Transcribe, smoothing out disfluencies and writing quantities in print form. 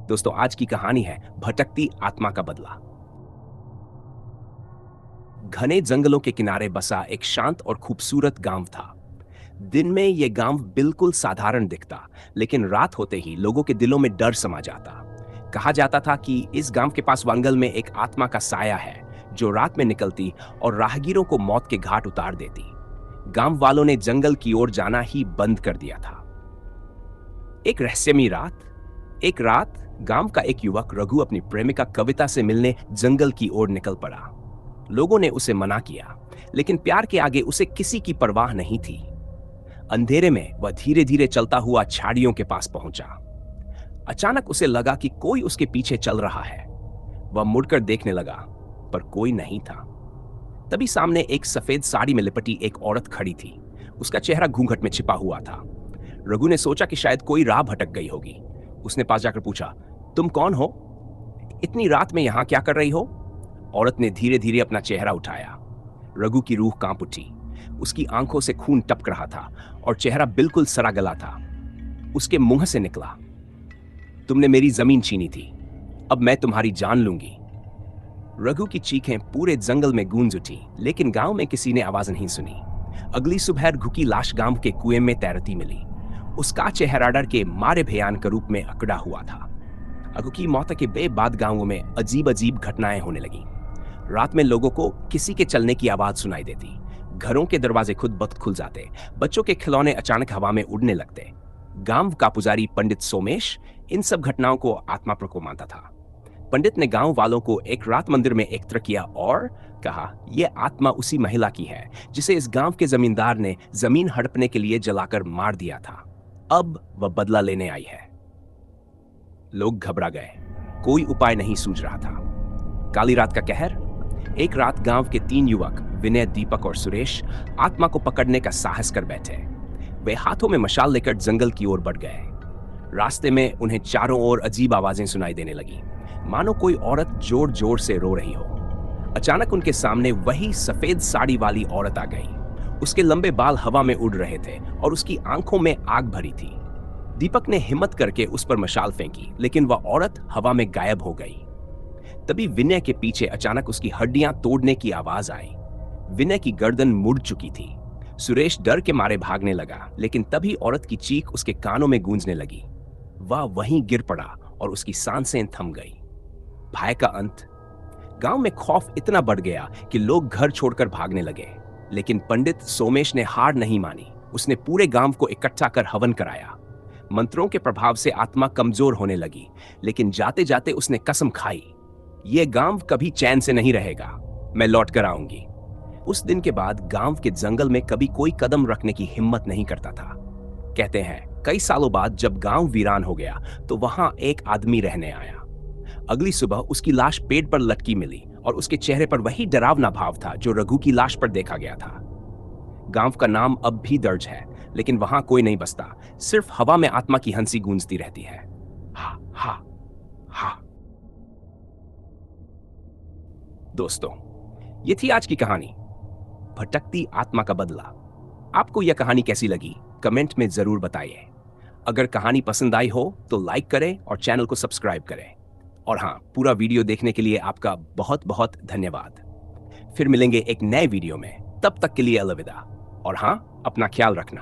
दोस्तों, आज की कहानी है भटकती आत्मा का बदला। घने जंगलों के किनारे बसा एक शांत और खूबसूरत गांव था। दिन में यह गांव बिल्कुल साधारण दिखता, लेकिन रात होते ही लोगों के दिलों में डर समा जाता। कहा जाता था कि इस गांव के पास वांगल में एक आत्मा का साया है, जो रात में निकलती और राहगीरों को मौत के घाट उतार देती। गांव वालों ने जंगल की ओर जाना ही बंद कर दिया था। एक रात गांव का एक युवक रघु अपनी प्रेमिका कविता से मिलने जंगल की ओर निकल पड़ा। लोगों ने उसे मना किया, लेकिन प्यार के आगे उसे किसी की परवाह नहीं थी। अंधेरे में वह धीरे धीरे चलता हुआ झाड़ियों के पास पहुंचा। अचानक उसे लगा कि कोई उसके पीछे चल रहा है। वह मुड़कर देखने लगा, पर कोई नहीं था। तभी सामने एक सफेद साड़ी में लिपटी एक औरत खड़ी थी। उसका चेहरा घूंघट में छिपा हुआ था। रघु ने सोचा कि शायद कोई राह भटक गई होगी। उसने पास जाकर पूछा, तुम कौन हो? इतनी रात में यहां क्या कर रही हो? औरत ने धीरे धीरे अपना चेहरा उठाया। रघु की रूह कांप उठी। उसकी आंखों से खून टपक रहा था और चेहरा बिल्कुल सड़ा गला था। उसके मुंह से निकला, तुमने मेरी जमीन छीनी थी, अब मैं तुम्हारी जान लूंगी। रघु की चीखें पूरे जंगल में गूंज उठी, लेकिन गांव में किसी ने आवाज नहीं सुनी। अगली सुबह रघु की लाश गांव के कुएं में तैरती मिली। उसका चेहरा डर के मारे भयानक रूप में अकड़ा हुआ था। रघु की मौत के बाद गांवों में अजीब अजीब घटनाएं होने लगी। रात में लोगों को किसी के चलने की आवाज सुनाई देती। घरों के दरवाजे खुद ब खुद खुल जाते। बच्चों के खिलौने अचानक हवा में उड़ने लगते। गांव का पुजारी पंडित सोमेश इन सब घटनाओं को आत्मा प्रकोप मानता था। पंडित ने गांव वालों को एक रात मंदिर में एकत्र किया और कहा, यह आत्मा उसी महिला की है जिसे इस गांव के जमींदार ने जमीन हड़पने के लिए जलाकर मार दिया था। अब वह बदला लेने आई है। लोग घबरा गए। कोई उपाय नहीं सूझ रहा था। काली रात का कहर। एक रात गांव के 3 युवक विनय, दीपक और सुरेश आत्मा को पकड़ने का साहस कर बैठे। वे हाथों में मशाल लेकर जंगल की ओर बढ़ गए। रास्ते में उन्हें चारों ओर अजीब आवाजें सुनाई देने लगी, मानो कोई औरत जोर जोर से रो रही हो। अचानक उनके सामने वही सफेद साड़ी वाली औरत आ गई। उसके लंबे बाल हवा में उड़ रहे थे और उसकी आंखों में आग भरी थी। दीपक ने हिम्मत करके उस पर मशाल फेंकी, लेकिन वह औरत हवा में गायब हो गई। तभी विनय के पीछे अचानक उसकी हड्डियां तोड़ने की आवाज आई। विनय की गर्दन मुड़ चुकी थी। सुरेश डर के मारे भागने लगा, लेकिन तभी औरत की चीख उसके कानों में गूंजने लगी। वह वहीं गिर पड़ा और उसकी सांसें थम गई। भय का अंत। गांव में खौफ इतना बढ़ गया कि लोग घर छोड़कर भागने लगे, लेकिन पंडित सोमेश ने हार नहीं मानी। उसने पूरे गांव को इकट्ठा कर हवन कराया। मंत्रों के प्रभाव से आत्मा कमजोर होने लगी, लेकिन जाते जाते उसने कसम खाई, यह गांव कभी चैन से नहीं रहेगा, मैं लौट कर आऊंगी। उस दिन के बाद गांव के जंगल में कभी कोई कदम रखने की हिम्मत नहीं करता था। कहते हैं कई सालों बाद जब गांव वीरान हो गया तो वहां एक आदमी रहने आया। अगली सुबह उसकी लाश पेड़ पर लटकी मिली और उसके चेहरे पर वही डरावना भाव था जो रघु की लाश पर देखा गया था। गांव का नाम अब भी दर्ज है, लेकिन वहां कोई नहीं बसता। सिर्फ हवा में आत्मा की हंसी गूंजती रहती है। हा हा हा। दोस्तों, ये थी आज की कहानी, भटकती आत्मा का बदला। आपको यह कहानी कैसी लगी कमेंट में जरूर बताइए। अगर कहानी पसंद आई हो तो लाइक करें और चैनल को सब्सक्राइब करें। और हाँ, पूरा वीडियो देखने के लिए आपका बहुत बहुत धन्यवाद। फिर मिलेंगे एक नए वीडियो में, तब तक के लिए अलविदा। और हाँ, अपना ख्याल रखना।